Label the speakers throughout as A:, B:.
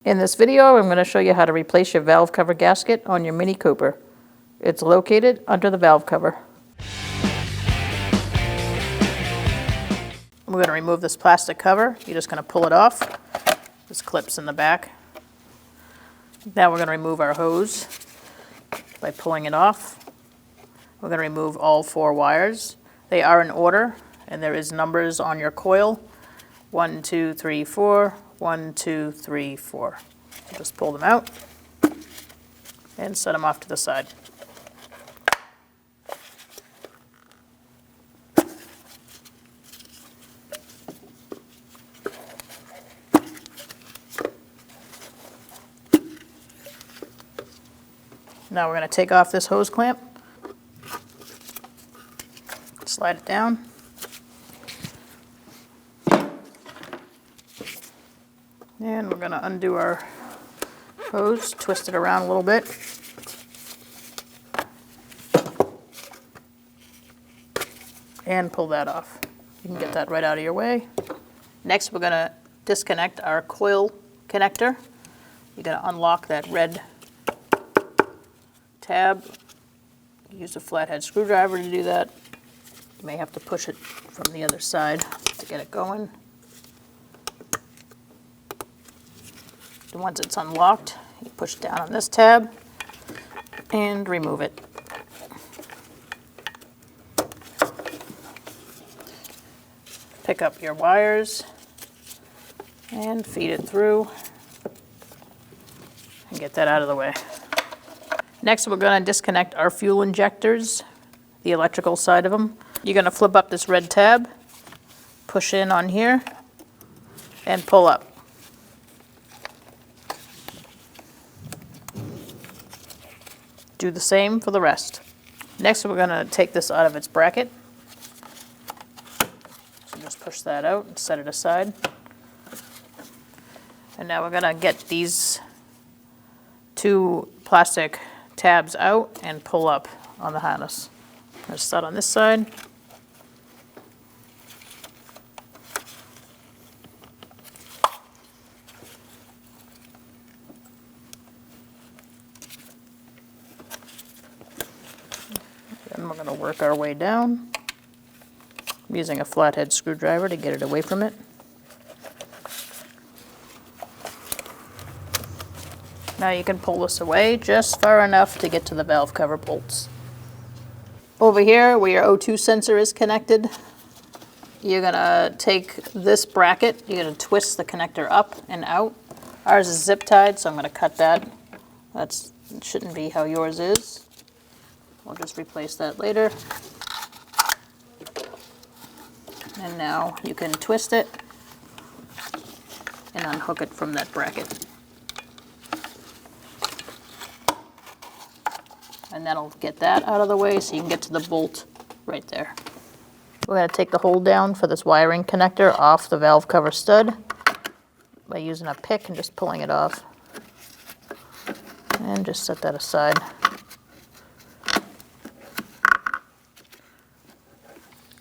A: In this video, I'm going to show you how to replace your valve cover gasket on your Mini Cooper. It's located under the valve cover. We're going to remove this plastic cover. You're just going to pull it off. This clips in the back. Now we're going to remove our hose by pulling it off. We're going to remove all 4 wires. They are in order, and there is numbers on your coil. 1, 2, 3, 4. 1, 2, 3, 4. Just pull them out and set them off to the side. Now we're going to take off this hose clamp, slide it down. And we're going to undo our hose, twist it around a little bit. And pull that off. You can get that right out of your way. Next, we're going to disconnect our coil connector. You're going to unlock that red tab. Use a flathead screwdriver to do that. You may have to push it from the other side to get it going. And once it's unlocked, you push down on this tab and remove it. Pick up your wires and feed it through and get that out of the way. Next, we're going to disconnect our fuel injectors, the electrical side of them. You're going to flip up this red tab, push in on here, and pull up. Do the same for the rest. Next, we're going to take this out of its bracket. So just push that out and set it aside. And now we're going to get these 2 plastic tabs out and pull up on the harness. Let's start on this side. And we're going to work our way down. I'm using a flathead screwdriver to get it away from it. Now you can pull this away just far enough to get to the valve cover bolts. Over here where your O2 sensor is connected, you're going to take this bracket, you're going to twist the connector up and out. Ours is zip tied, so I'm going to cut that. That shouldn't be how yours is. We'll just replace that later. And now you can twist it and unhook it from that bracket. And that'll get that out of the way so you can get to the bolt right there. We're going to take the hold down for this wiring connector off the valve cover stud by using a pick and just pulling it off. And just set that aside.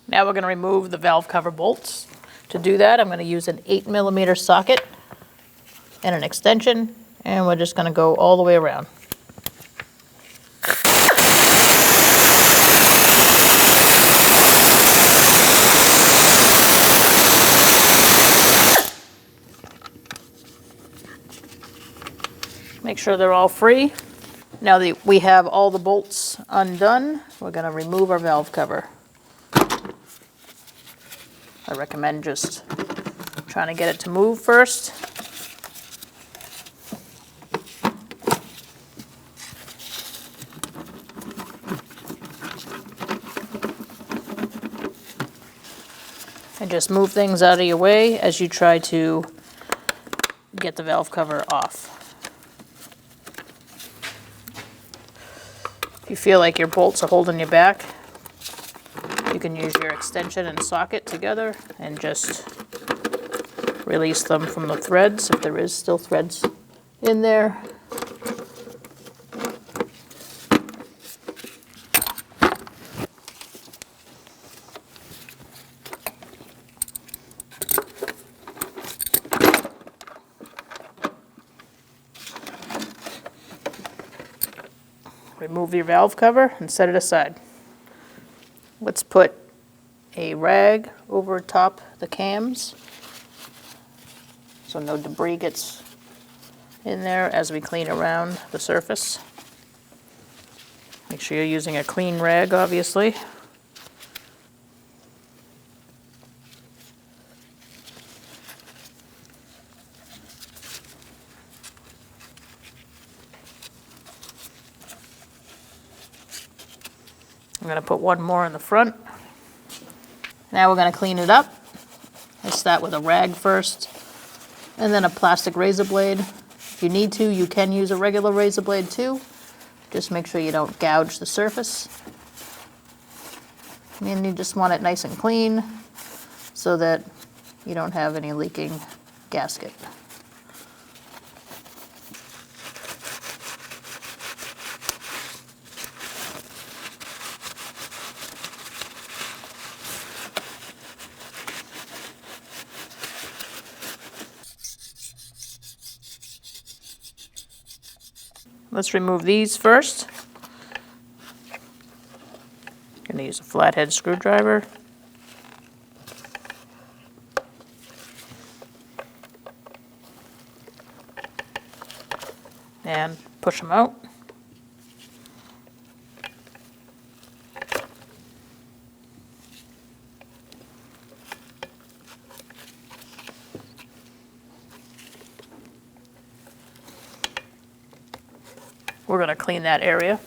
A: Now we're going to remove the valve cover bolts. To do that, I'm going to use an 8mm socket and an extension, and we're just going to go all the way around. Make sure they're all free. Now that we have all the bolts undone, we're going to remove our valve cover. I recommend just trying to get it to move first. And just move things out of your way as you try to get the valve cover off. If you feel like your bolts are holding you back, you can use your extension and socket together and just release them from the threads if there is still threads in there. Remove your valve cover and set it aside. Let's put a rag over top the cams so no debris gets in there as we clean around the surface. Make sure you're using a clean rag, obviously. I'm going to put one more in the front. Now we're going to clean it up. Let's start with a rag first, and then a plastic razor blade. If you need to, you can use a regular razor blade too. Just make sure you don't gouge the surface. And you just want it nice and clean so that you don't have any leaking gasket. Let's remove these first. I'm going to use a flathead screwdriver. And push them out. We're going to clean that area.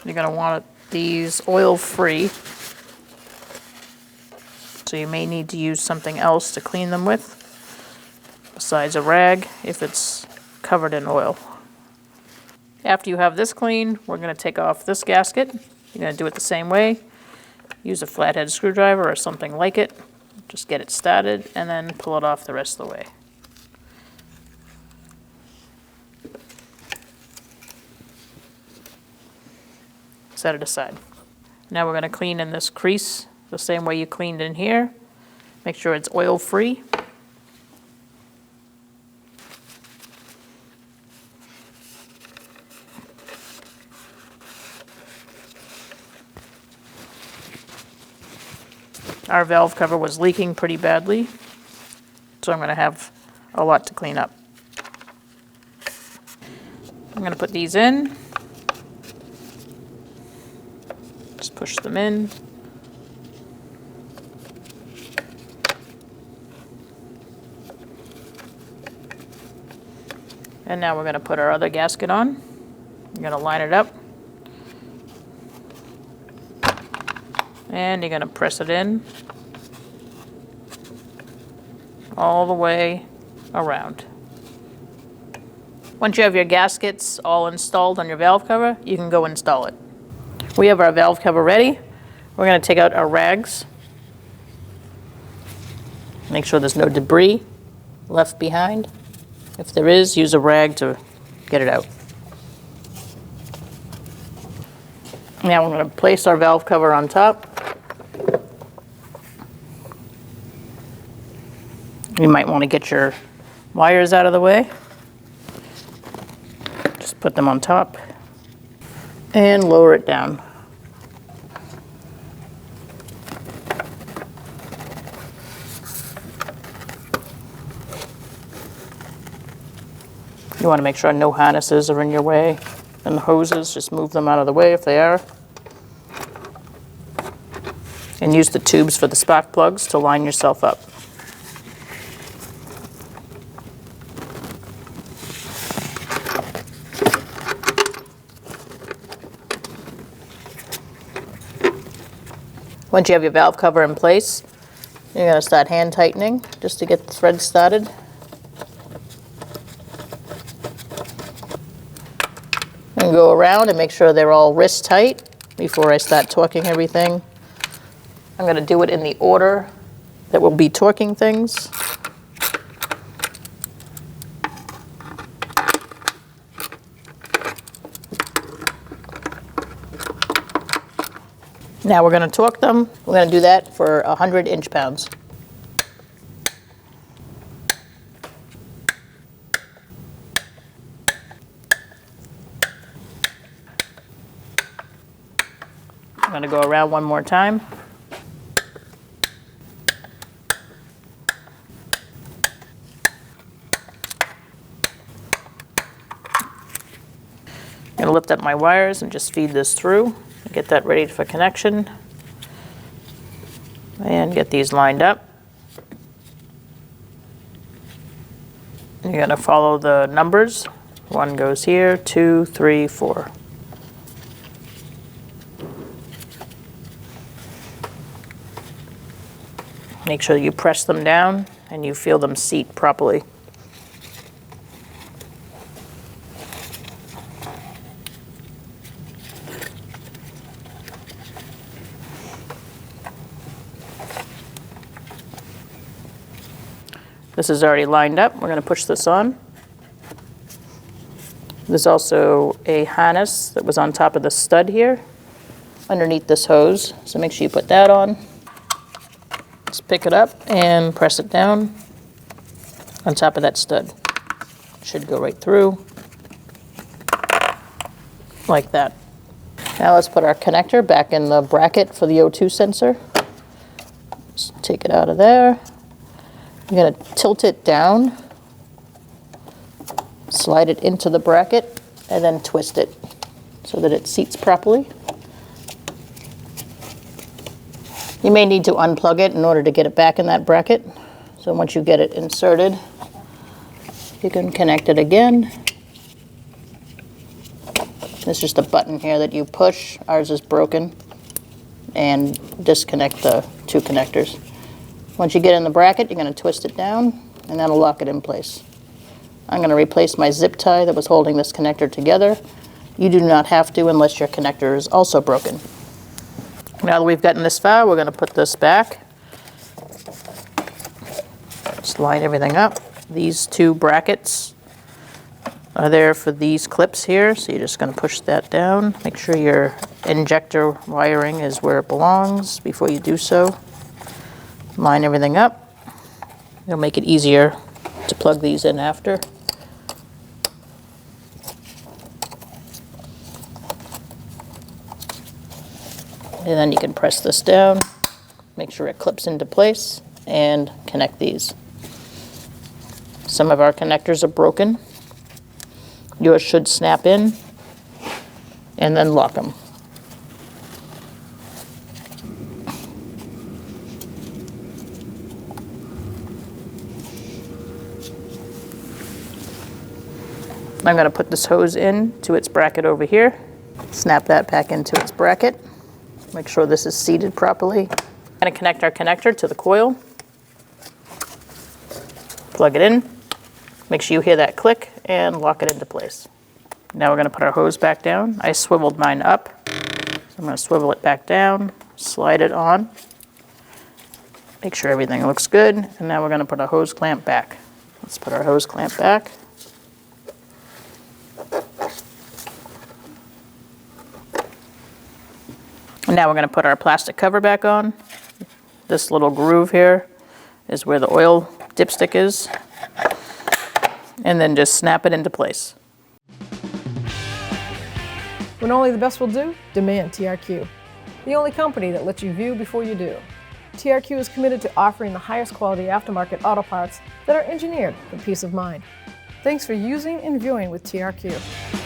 A: You're going to want these oil-free, so you may need to use something else to clean them with, besides a rag if it's covered in oil. After you have this clean, we're going to take off this gasket. You're going to do it the same way. Use a flathead screwdriver or something like it. Just get it started and then pull it off the rest of the way. Set it aside. Now we're going to clean in this crease the same way you cleaned in here. Make sure it's oil-free. Our valve cover was leaking pretty badly, so I'm going to have a lot to clean up. I'm going to put these in. Just push them in. And now we're going to put our other gasket on. You're going to line it up. And you're going to press it in all the way around. Once you have your gaskets all installed on your valve cover, you can go install it. We have our valve cover ready. We're going to take out our rags. Make sure there's no debris left behind. If there is, use a rag to get it out. Now we're going to place our valve cover on top. You might want to get your wires out of the way. Just put them on top and lower it down. You want to make sure no harnesses are in your way, and the hoses, just move them out of the way if they are. And use the tubes for the spark plugs to line yourself up. Once you have your valve cover in place, you're going to start hand tightening just to get the thread started. And go around and make sure they're all wrist tight before I start torquing everything. I'm going to do it in the order that we'll be torquing things. Now we're going to torque them. We're going to do that for 100 inch-pounds. I'm going to go around one more time. I'm going to lift up my wires and just feed this through. Get that ready for connection. And get these lined up. You're going to follow the numbers. 1 goes here, 2, 3, 4. Make sure you press them down and you feel them seat properly. This is already lined up. We're going to push this on. There's also a harness that was on top of the stud here, underneath this hose. So make sure you put that on. Just pick it up and press it down on top of that stud. Should go right through, like that. Now let's put our connector back in the bracket for the O2 sensor. Just take it out of there. You're going to tilt it down, slide it into the bracket, and then twist it so that it seats properly. You may need to unplug it in order to get it back in that bracket. So once you get it inserted, you can connect it again. There's just a button here that you push. Ours is broken. And disconnect the 2 connectors. Once you get in the bracket, you're going to twist it down, and that'll lock it in place. I'm going to replace my zip tie that was holding this connector together. You do not have to unless your connector is also broken. Now that we've gotten this far, we're going to put this back. Just line everything up. These 2 brackets are there for these clips here, so you're just going to push that down. Make sure your injector wiring is where it belongs before you do so. Line everything up. It'll make it easier to plug these in after. And then you can press this down, make sure it clips into place, and connect these. Some of our connectors are broken. Yours should snap in, and then lock them. I'm going to put this hose in to its bracket over here. Snap that back into its bracket. Make sure this is seated properly. I'm going to connect our connector to the coil. Plug it in. Make sure you hear that click and lock it into place. Now we're going to put our hose back down. I swiveled mine up. So I'm going to swivel it back down, slide it on. Make sure everything looks good. And now we're going to put our hose clamp back. Let's put our hose clamp back. And now we're going to put our plastic cover back on. This little groove here is where the oil dipstick is. And then just snap it into place.
B: When only the best will do, demand TRQ. The only company that lets you view before you do. TRQ is committed to offering the highest quality aftermarket auto parts that are engineered for peace of mind. Thanks for using and viewing with TRQ.